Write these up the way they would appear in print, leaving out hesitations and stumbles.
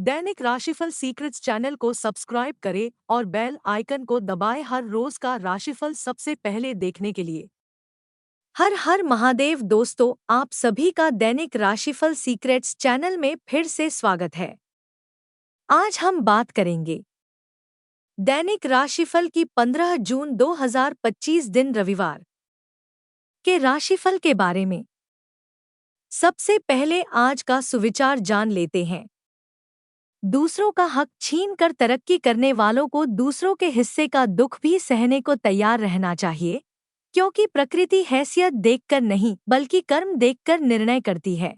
दैनिक राशिफल secrets channel को subscribe करें और बेल आइकन को दबाएं हर रोज का राशिफल सबसे पहले देखने के लिए। हर हर महादेव दोस्तों, आप सभी का दैनिक राशिफल सीक्रेट्स चैनल में फिर से स्वागत है। आज हम बात करेंगे दैनिक राशिफल की 15 जून 2025 दिन रविवार के राशिफल के बारे में। सबसे पहले आज का सुविचार जान लेते हैं। दूसरों का हक छीनकर तरक्की करने वालों को दूसरों के हिस्से का दुख भी सहने को तैयार रहना चाहिए, क्योंकि प्रकृति हैसियत देखकर नहीं बल्कि कर्म देखकर निर्णय करती है।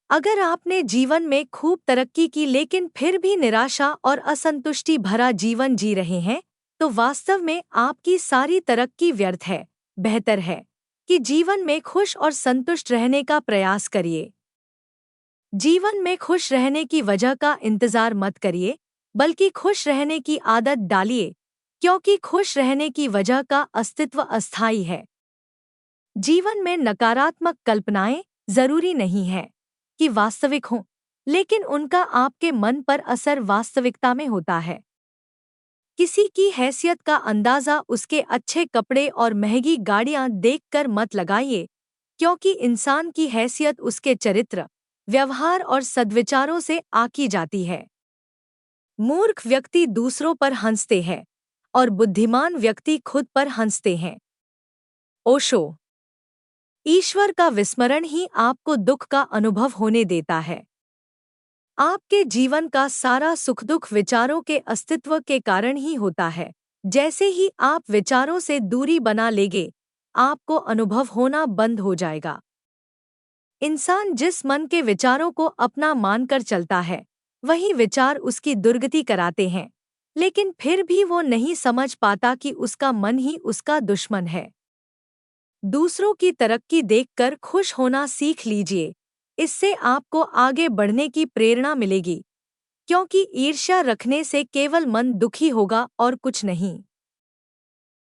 अगर आपने जीवन में खूब तरक्की की लेकिन फिर भी निराशा और असंतुष्टि भरा जीवन जी रहे हैं, तो वास्तव में आपकी सारी तरक्की व्यर्थ है। बेहतर है कि जीवन में खुश और संतुष्ट रहने का प्रयास करिए। जीवन में खुश रहने की वजह का इंतजार मत करिए, बल्कि खुश रहने की आदत डालिए, क्योंकि खुश रहने की वजह का अस्तित्व अस्थायी है। जीवन में नकारात्मक कल्पनाएं जरूरी नहीं है कि वास्तविक हों, लेकिन उनका आपके मन पर असर वास्तविकता में होता है। किसी की हैसियत का अंदाजा उसके अच्छे कपड़े और महंगी गाड़ियां देखकर मत लगाइए, क्योंकि इंसान की हैसियत उसके चरित्र, व्यवहार और सद्विचारों से आकी जाती है। मूर्ख व्यक्ति दूसरों पर हंसते हैं और बुद्धिमान व्यक्ति खुद पर हंसते हैं। ओशो। ईश्वर का विस्मरण ही आपको दुख का अनुभव होने देता है। आपके जीवन का सारा सुख दुख विचारों के अस्तित्व के कारण ही होता है। जैसे ही आप विचारों से दूरी बना लेंगे, आपको अनुभव होना बंद हो जाएगा। इंसान जिस मन के विचारों को अपना मानकर चलता है, वही विचार उसकी दुर्गति कराते हैं, लेकिन फिर भी वो नहीं समझ पाता कि उसका मन ही उसका दुश्मन है। दूसरों की तरक्की देखकर खुश होना सीख लीजिए, इससे आपको आगे बढ़ने की प्रेरणा मिलेगी, क्योंकि ईर्ष्या रखने से केवल मन दुखी होगा और कुछ नहीं।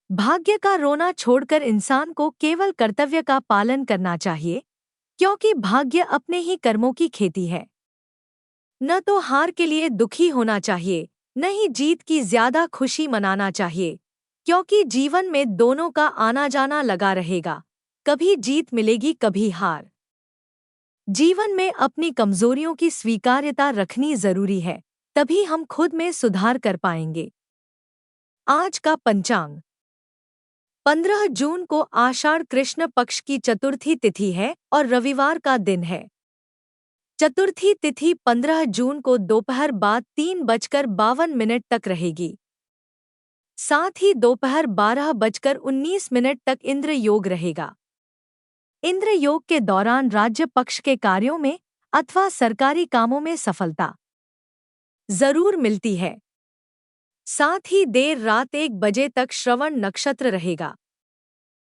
भाग्य का रोना छोड़कर इंसान को केवल कर्तव्य का पालन करना चाहिए, क्योंकि भाग्य अपने ही कर्मों की खेती है। न तो हार के लिए दुखी होना चाहिए, न ही जीत की ज्यादा खुशी मनाना चाहिए, क्योंकि जीवन में दोनों का आना जाना लगा रहेगा। कभी जीत मिलेगी, कभी हार। जीवन में अपनी कमजोरियों की स्वीकार्यता रखनी जरूरी है, तभी हम खुद में सुधार कर पाएंगे। आज का पंचांग। 15 जून को आषाढ़ कृष्ण पक्ष की चतुर्थी तिथि है और रविवार का दिन है। चतुर्थी तिथि 15 जून को दोपहर बाद 3:52 तक रहेगी। साथ ही दोपहर 12:19 तक इंद्र योग रहेगा। इंद्र योग के दौरान राज्य पक्ष के कार्यों में अथवा सरकारी कामों में सफलता जरूर मिलती है। साथ ही देर रात 1 बजे तक श्रवण नक्षत्र रहेगा।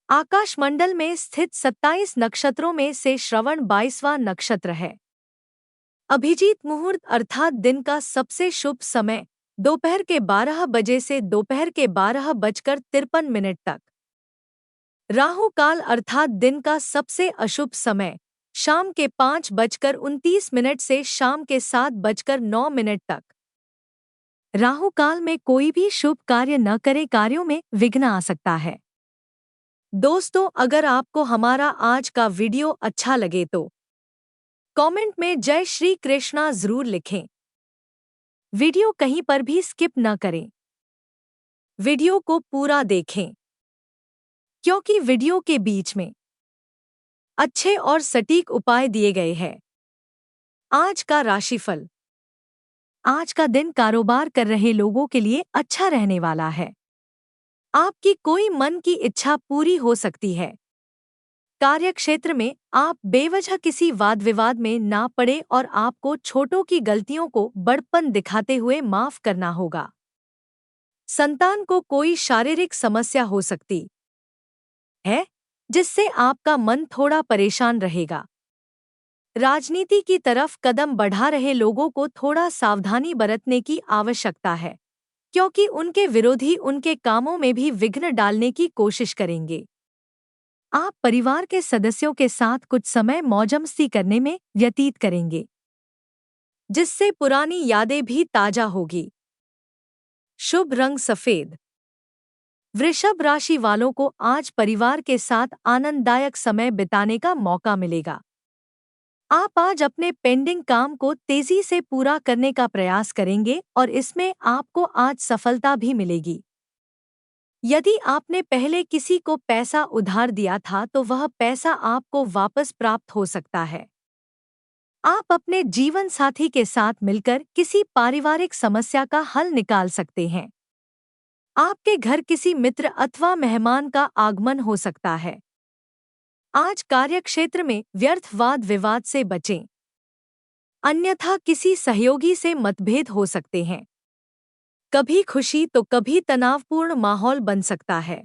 आकाशमंडल में स्थित 27 नक्षत्रों में से श्रवण 22वां नक्षत्र है। अभिजीत मुहूर्त अर्थात दिन का सबसे शुभ समय दोपहर के 12 बजे से दोपहर के 12:53 तक। राहु काल अर्थात दिन का सबसे अशुभ समय शाम के 5:29 से शाम के 7:09 तक। राहु काल में कोई भी शुभ कार्य न करे, कार्यों में विघ्न आ सकता है। दोस्तों, अगर आपको हमारा आज का वीडियो अच्छा लगे तो कमेंट में जय श्री कृष्णा जरूर लिखें। वीडियो कहीं पर भी स्किप न करें। वीडियो को पूरा देखें, क्योंकि वीडियो के बीच में अच्छे और सटीक उपाय दिए गए हैं। आज का राशिफल। आज का दिन कारोबार कर रहे लोगों के लिए अच्छा रहने वाला है। आपकी कोई मन की इच्छा पूरी हो सकती है। कार्यक्षेत्र में आप बेवजह किसी वाद विवाद में ना पड़े और आपको छोटों की गलतियों को बड़पन दिखाते हुए माफ करना होगा। संतान को कोई शारीरिक समस्या हो सकती है, जिससे आपका मन थोड़ा परेशान रहेगा। राजनीति की तरफ कदम बढ़ा रहे लोगों को थोड़ा सावधानी बरतने की आवश्यकता है, क्योंकि उनके विरोधी उनके कामों में भी विघ्न डालने की कोशिश करेंगे। आप परिवार के सदस्यों के साथ कुछ समय मौज मस्ती करने में व्यतीत करेंगे। जिससे पुरानी यादें भी ताजा होगी। शुभ रंग सफेद। वृषभ राशि वालों को आज परिवार के साथ आनंददायक समय बिताने का मौका मिलेगा। आप आज अपने पेंडिंग काम को तेजी से पूरा करने का प्रयास करेंगे और इसमें आपको आज सफलता भी मिलेगी। यदि आपने पहले किसी को पैसा उधार दिया था तो वह पैसा आपको वापस प्राप्त हो सकता है। आप अपने जीवन साथी के साथ मिलकर किसी पारिवारिक समस्या का हल निकाल सकते हैं। आपके घर किसी मित्र अथवा मेहमान का आगमन हो सकता है। आज कार्यक्षेत्र में व्यर्थ वाद विवाद से बचें, अन्यथा किसी सहयोगी से मतभेद हो सकते हैं। कभी खुशी तो कभी तनावपूर्ण माहौल बन सकता है।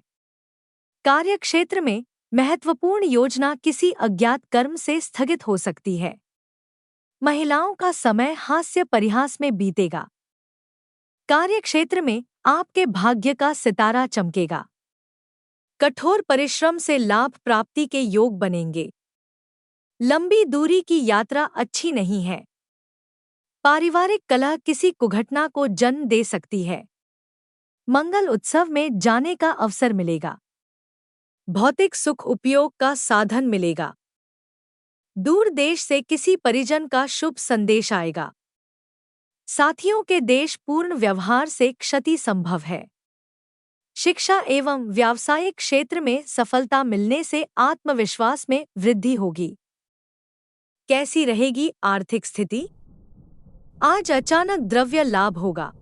कार्यक्षेत्र में महत्वपूर्ण योजना किसी अज्ञात कर्म से स्थगित हो सकती है। महिलाओं का समय हास्य परिहास में बीतेगा। कार्यक्षेत्र में आपके भाग्य का सितारा चमकेगा। कठोर परिश्रम से लाभ प्राप्ति के योग बनेंगे। लंबी दूरी की यात्रा अच्छी नहीं है। पारिवारिक कलह किसी कुघटना को जन्म दे सकती है। मंगल उत्सव में जाने का अवसर मिलेगा। भौतिक सुख उपयोग का साधन मिलेगा। दूर देश से किसी परिजन का शुभ संदेश आएगा। साथियों के देश पूर्ण व्यवहार से क्षति संभव है। शिक्षा एवं व्यावसायिक क्षेत्र में सफलता मिलने से आत्मविश्वास में वृद्धि होगी। कैसी रहेगी आर्थिक स्थिति? आज अचानक द्रव्य लाभ होगा।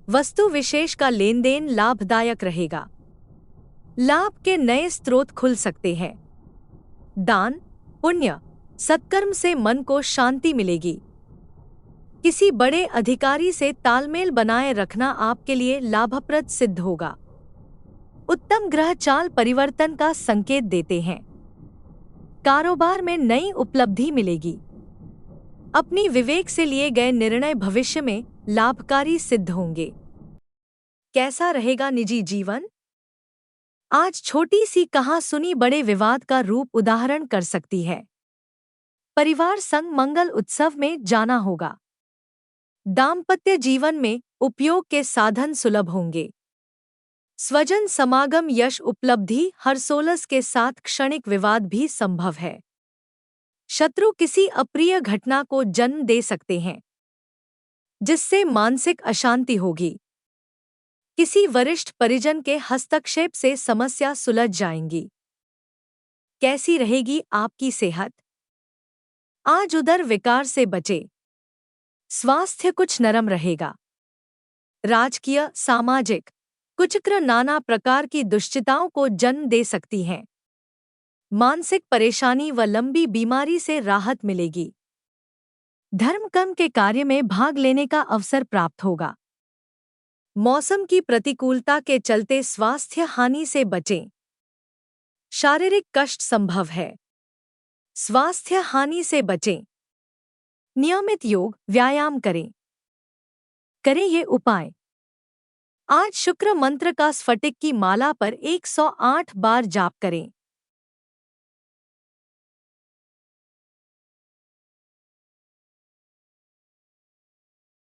वस्तु विशेष का लेनदेन लाभदायक रहेगा। लाभ के नए स्रोत खुल सकते हैं। दान, पुण्य, सत्कर्म से मन को शांति मिलेगी। किसी बड़े अधिकारी से तालमेल बनाए रखना आपके लिए लाभप्रद सिद्ध होगा। उत्तम ग्रह चाल परिवर्तन का संकेत देते हैं। कारोबार में नई उपलब्धि मिलेगी। अपनी विवेक से लिए गए निर्णय भविष्य में लाभकारी सिद्ध होंगे। कैसा रहेगा निजी जीवन? आज छोटी सी कहासुनी बड़े विवाद का रूप उदाहरण कर सकती है। परिवार संग मंगल उत्सव में जाना होगा। दाम्पत्य जीवन में उपयोग के साधन सुलभ होंगे। स्वजन समागम यश उपलब्धि हर्षोल्लास के साथ क्षणिक विवाद भी संभव है। शत्रु किसी अप्रिय घटना को जन्म दे सकते हैं, जिससे मानसिक अशांति होगी। किसी वरिष्ठ परिजन के हस्तक्षेप से समस्या सुलझ जाएंगी। कैसी रहेगी आपकी सेहत? आज उदर विकार से बचे। स्वास्थ्य कुछ नरम रहेगा। राजकीय, सामाजिक कुचक्र नाना प्रकार की दुश्चिताओं को जन्म दे सकती हैं। मानसिक परेशानी व लंबी बीमारी से राहत मिलेगी। धर्म कर्म के कार्य में भाग लेने का अवसर प्राप्त होगा। मौसम की प्रतिकूलता के चलते स्वास्थ्य हानि से बचें। शारीरिक कष्ट संभव है। स्वास्थ्य हानि से बचें। नियमित योग व्यायाम करें। करें ये उपाय। आज शुक्र मंत्र का स्फटिक की माला पर 108 बार जाप करें।